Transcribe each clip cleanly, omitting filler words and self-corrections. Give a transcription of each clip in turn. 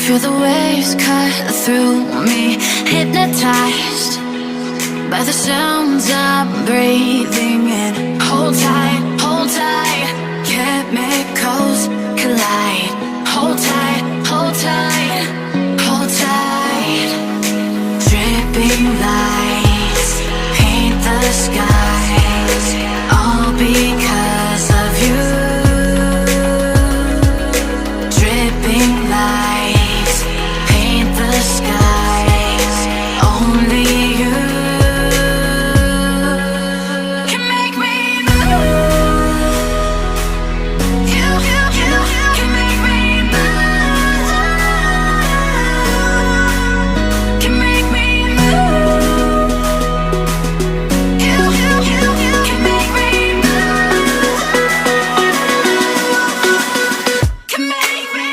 Feel the waves cut through me, hypnotized by the sounds I'm breathing in. Hold tight, chemicals collide. Hold tight, hold tight, hold tight. Dripping lights paint the skies, all because of you. Dripping lights paint the skies, only you can make me move. You can make me move. Can make me move. You can make me move. Can make me.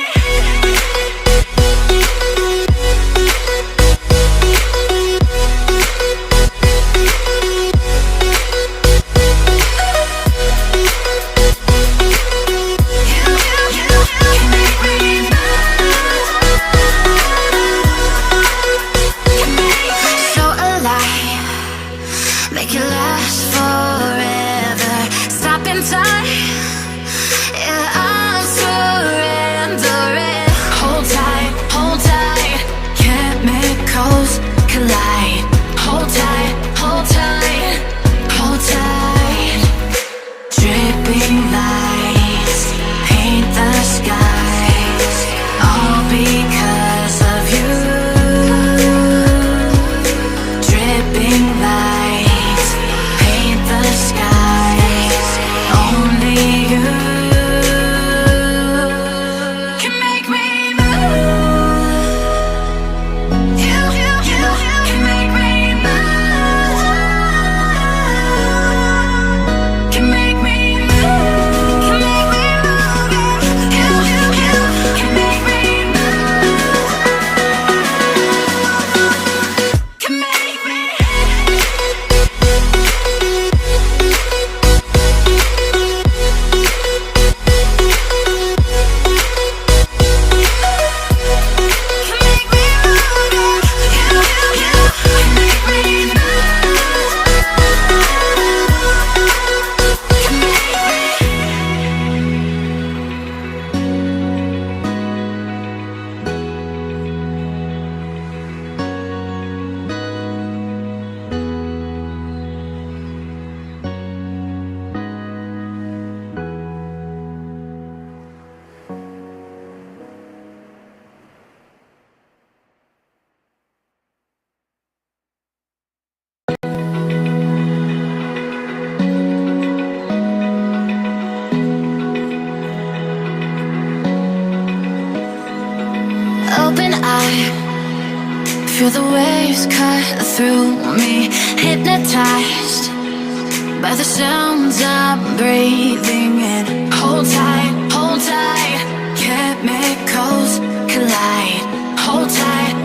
So alive, make it last forever. Stop in time, yeah, I'm surrendering. Hold tight, chemicals collide. Hold tight, hold tight, hold tight. Dripping lights paint the skies, all because of you. Dripping lights paint the skies, only you can make me move. You can make me move. Can make me move. Can make me move. You can make me move. Can make me. Can make me move. You can make me Open eye, feel the waves cut through me, hypnotized by the sounds I'm breathing in. Hold tight, chemicals collide. Hold tight,